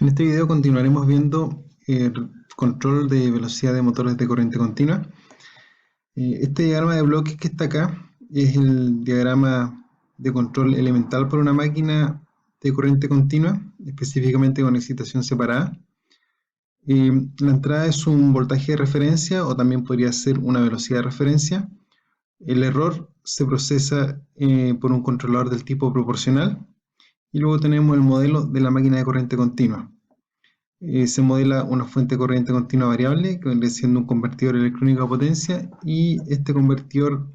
En este video continuaremos viendo el control de velocidad de motores de corriente continua. Este diagrama de bloques que está acá es el diagrama de control elemental para una máquina de corriente continua, específicamente con excitación separada. La entrada es un voltaje de referencia o también podría ser una velocidad de referencia. El error se procesa por un controlador del tipo proporcional. Y luego tenemos el modelo de la máquina de corriente continua. Se modela una fuente de corriente continua variable, que viene siendo un convertidor electrónico a potencia, y este convertidor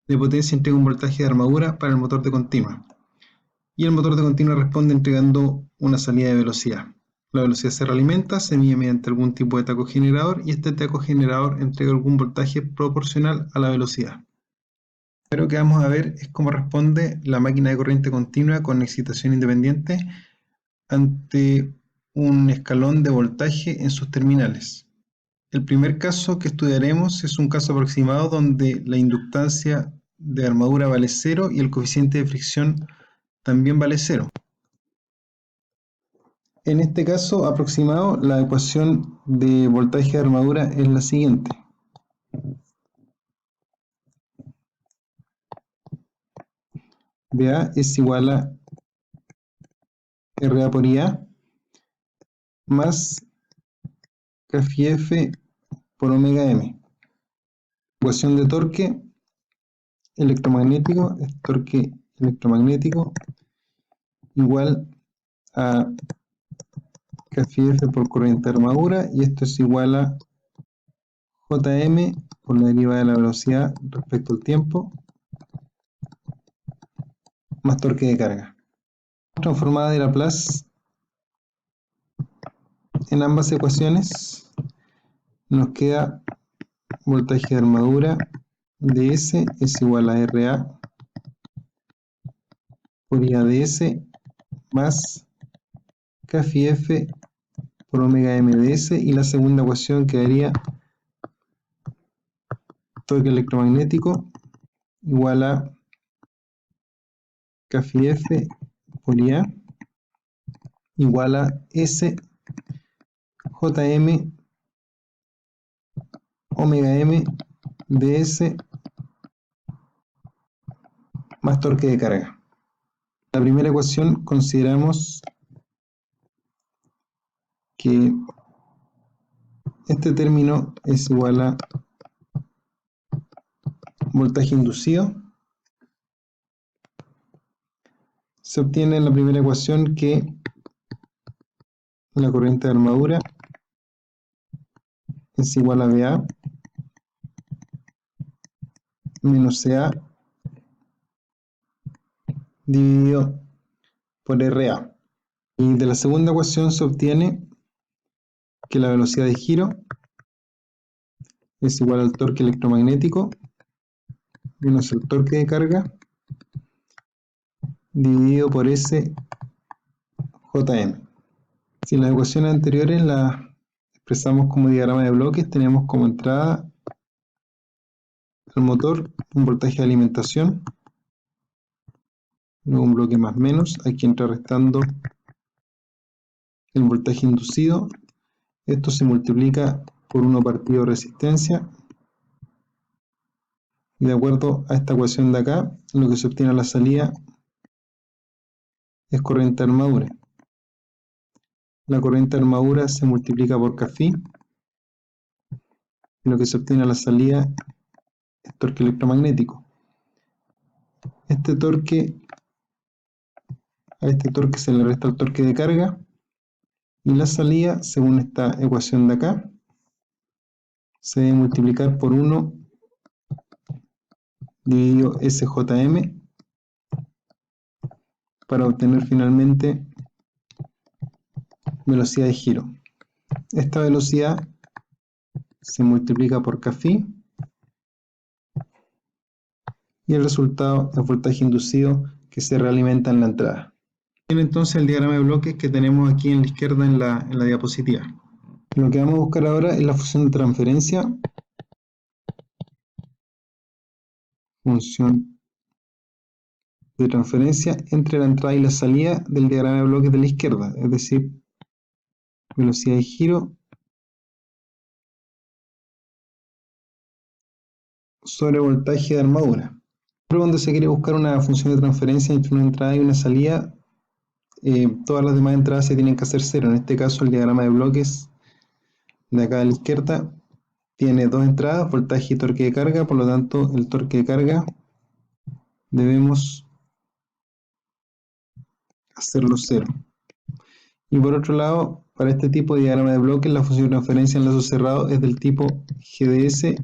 de potencia entrega un voltaje de armadura para el motor de continua. Y el motor de continua responde entregando una salida de velocidad. La velocidad se realimenta, se mide mediante algún tipo de taco generador, y este taco generador entrega algún voltaje proporcional a la velocidad. Lo que vamos a ver es cómo responde la máquina de corriente continua con excitación independiente ante un escalón de voltaje en sus terminales. El primer caso que estudiaremos es un caso aproximado donde la inductancia de armadura vale 0 y el coeficiente de fricción también vale 0. En este caso aproximado, la ecuación de voltaje de armadura es la siguiente. VA es igual a RA por IA más Kφ por omega m. Ecuación de torque electromagnético es torque electromagnético igual a Kφ por corriente de armadura, y esto es igual a Jm por la derivada de la velocidad respecto al tiempo más torque de carga. Transformada de Laplace en ambas ecuaciones nos queda voltaje de armadura ds es igual a RA por IA ds más Kφ por omega m ds, y la segunda ecuación quedaría torque electromagnético igual a Kφ por IA igual a S Jm omega m ds más torque de carga. La primera ecuación consideramos que este término es igual a voltaje inducido. Se obtiene en la primera ecuación que la corriente de armadura es igual a VA menos CA dividido por RA. Y de la segunda ecuación se obtiene que la velocidad de giro es igual al torque electromagnético menos el torque de carga dividido por S Jm. Si las ecuaciones anteriores las expresamos como diagrama de bloques, tenemos como entrada al motor un voltaje de alimentación, luego un bloque más menos, aquí entra restando el voltaje inducido, esto se multiplica por 1 partido resistencia, y de acuerdo a esta ecuación de acá, lo que se obtiene a la salida es corriente de armadura. La corriente de armadura se multiplica por Kφ, y lo que se obtiene a la salida es torque electromagnético. A este torque se le resta el torque de carga, y la salida, según esta ecuación de acá, se debe multiplicar por 1 dividido SJM para obtener finalmente velocidad de giro. Esta velocidad se multiplica por Kφ y el resultado es voltaje inducido que se realimenta en la entrada. Bien, entonces el diagrama de bloques que tenemos aquí en la izquierda en la diapositiva. Lo que vamos a buscar ahora es la función de transferencia. Función de transferencia entre la entrada y la salida del diagrama de bloques de la izquierda, es decir, velocidad de giro sobre voltaje de armadura. Pero cuando se quiere buscar una función de transferencia entre una entrada y una salida, todas las demás entradas se tienen que hacer cero. En este caso, el diagrama de bloques de acá a la izquierda tiene dos entradas, voltaje y torque de carga, por lo tanto el torque de carga debemos hacerlo cero. Y por otro lado, para este tipo de diagrama de bloques, la función de transferencia en lazo cerrado es del tipo GDS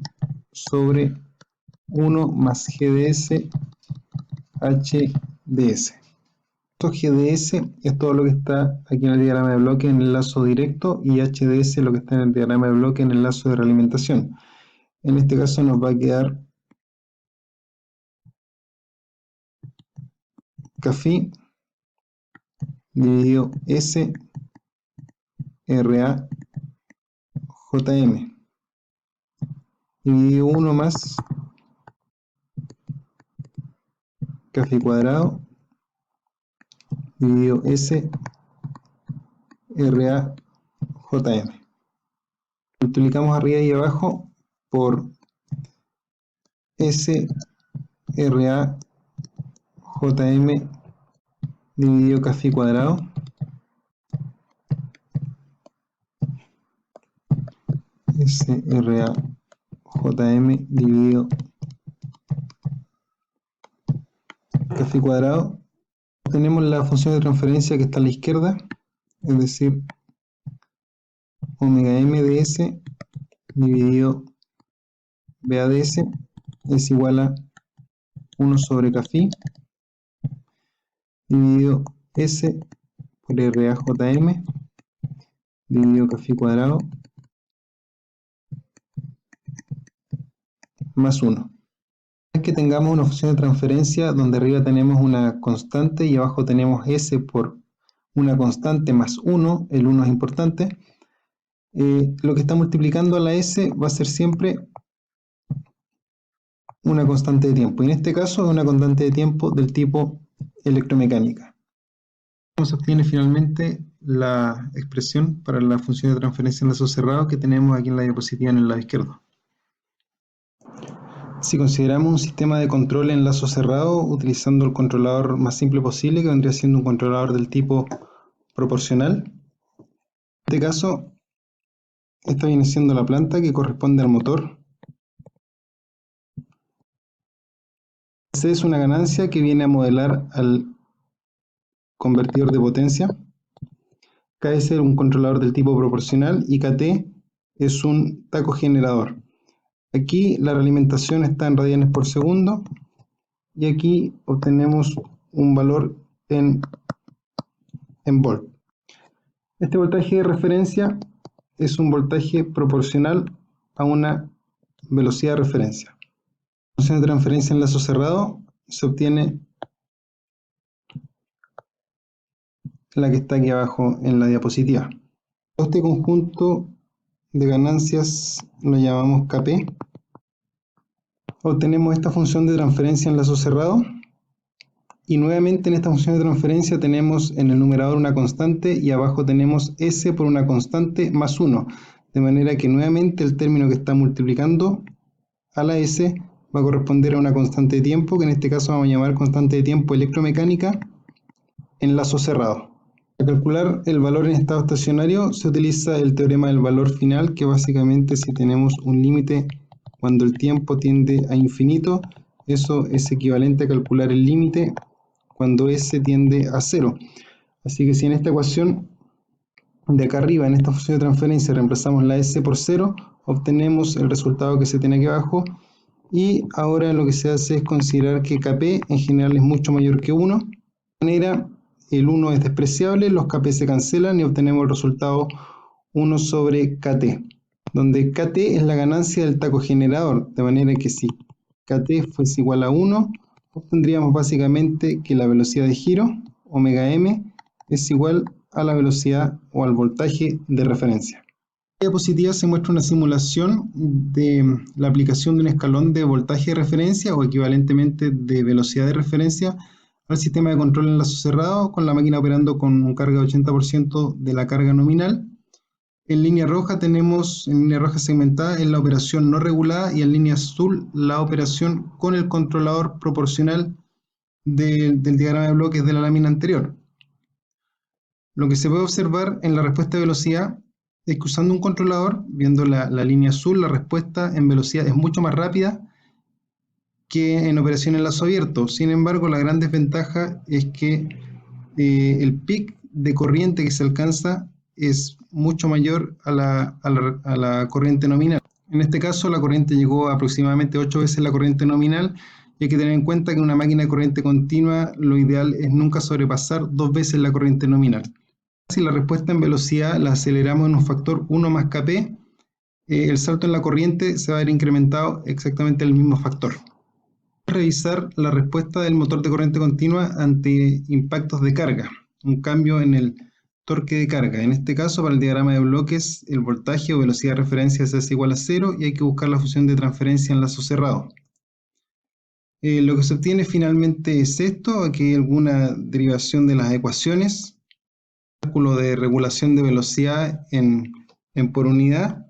sobre 1 más GDS HDS. Esto GDS es todo lo que está aquí en el diagrama de bloque en el lazo directo y HDS lo que está en el diagrama de bloque en el lazo de realimentación. En este caso nos va a quedar CAFI dividido S RA JM dividido 1 más CAFI cuadrado dividido S RA JM. Multiplicamos arriba y abajo por S RA JM dividido CAFI cuadrado SRA JM dividido CAFI cuadrado. Tenemos la función de transferencia que está a la izquierda, es decir, omega m de S dividido BADS es igual a 1 sobre CAFI dividido S por RAJM dividido CAFI cuadrado más 1. Es que tengamos una función de transferencia donde arriba tenemos una constante y abajo tenemos S por una constante más 1, el 1 es importante, lo que está multiplicando a la S va a ser siempre una constante de tiempo, y en este caso es una constante de tiempo del tipo electromecánica. Se obtiene finalmente la expresión para la función de transferencia en lazo cerrado que tenemos aquí en la diapositiva en el lado izquierdo. Si consideramos un sistema de control en lazo cerrado utilizando el controlador más simple posible, que vendría siendo un controlador del tipo proporcional, en este caso esta viene siendo la planta que corresponde al motor. C es una ganancia que viene a modelar al convertidor de potencia. KS es un controlador del tipo proporcional y KT es un taco generador. Aquí la realimentación está en radianes por segundo y aquí obtenemos un valor en volt. Este voltaje de referencia es un voltaje proporcional a una velocidad de referencia. La función de transferencia en lazo cerrado se obtiene la que está aquí abajo en la diapositiva. Este conjunto de ganancias lo llamamos KP. Obtenemos esta función de transferencia en lazo cerrado y nuevamente en esta función de transferencia tenemos en el numerador una constante y abajo tenemos S por una constante más 1, de manera que nuevamente el término que está multiplicando a la S va a corresponder a una constante de tiempo, que en este caso vamos a llamar constante de tiempo electromecánica en lazo cerrado. Para calcular el valor en estado estacionario se utiliza el teorema del valor final, que básicamente si tenemos un límite cuando el tiempo tiende a infinito, eso es equivalente a calcular el límite cuando S tiende a 0. Así que si en esta ecuación de acá arriba, en esta función de transferencia, reemplazamos la S por 0, obtenemos el resultado que se tiene aquí abajo, y ahora lo que se hace es considerar que Kp en general es mucho mayor que 1, de manera el 1 es despreciable, los Kp se cancelan y obtenemos el resultado 1 sobre Kt, donde Kt es la ganancia del taco generador, de manera que si Kt fuese igual a 1, obtendríamos básicamente que la velocidad de giro, omega m, es igual a la velocidad o al voltaje de referencia. En la diapositiva se muestra una simulación de la aplicación de un escalón de voltaje de referencia o equivalentemente de velocidad de referencia al sistema de control en lazo cerrado, con la máquina operando con un carga de 80% de la carga nominal En línea roja tenemos, en línea roja segmentada, en la operación no regulada, y en línea azul la operación con el controlador proporcional del diagrama de bloques de la lámina anterior. Lo que se puede observar en la respuesta de velocidad es que usando un controlador, viendo la línea azul, la respuesta en velocidad es mucho más rápida que en operación en lazo abierto. Sin embargo, la gran desventaja es que el pic de corriente que se alcanza es mucho mayor a la corriente nominal. En este caso, la corriente llegó a aproximadamente 8 veces la corriente nominal, y hay que tener en cuenta que en una máquina de corriente continua lo ideal es nunca sobrepasar 2 veces la corriente nominal. Si la respuesta en velocidad la aceleramos en un factor 1 más Kp, el salto en la corriente se va a ver incrementado exactamente el mismo factor. Revisar la respuesta del motor de corriente continua ante impactos de carga, un cambio en el torque de carga. En este caso, para el diagrama de bloques, el voltaje o velocidad de referencia se hace igual a 0 y hay que buscar la función de transferencia en lazo cerrado. Lo que se obtiene finalmente es esto: aquí hay alguna derivación de las ecuaciones, cálculo de regulación de velocidad en por unidad.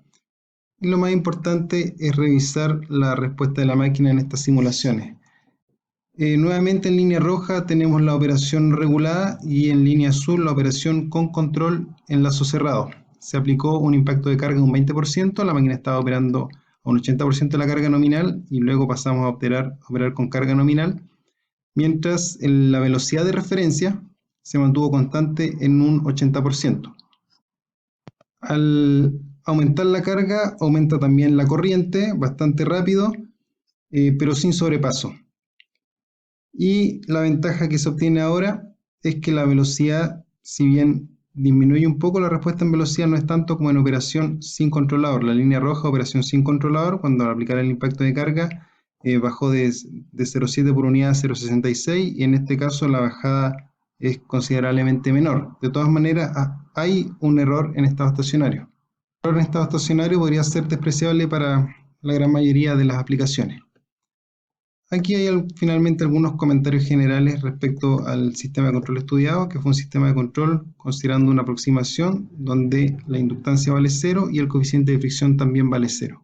Y lo más importante es revisar la respuesta de la máquina en estas simulaciones. Nuevamente en línea roja tenemos la operación regulada, y en línea azul la operación con control en lazo cerrado. Se aplicó un impacto de carga de un 20%, la máquina estaba operando a un 80% de la carga nominal y luego pasamos a operar con carga nominal, mientras la velocidad de referencia se mantuvo constante en un 80%. Al aumentar la carga, aumenta también la corriente bastante rápido, pero sin sobrepaso. Y la ventaja que se obtiene ahora es que la velocidad, si bien disminuye un poco, la respuesta en velocidad no es tanto como en operación sin controlador. La línea roja, operación sin controlador, cuando al aplicar el impacto de carga, bajó de 0,7 por unidad a 0,66, y en este caso la bajada es considerablemente menor. De todas maneras, hay un error en estado estacionario. El error en estado estacionario podría ser despreciable para la gran mayoría de las aplicaciones. Aquí hay finalmente algunos comentarios generales respecto al sistema de control estudiado, que fue un sistema de control considerando una aproximación donde la inductancia vale 0 y el coeficiente de fricción también vale 0.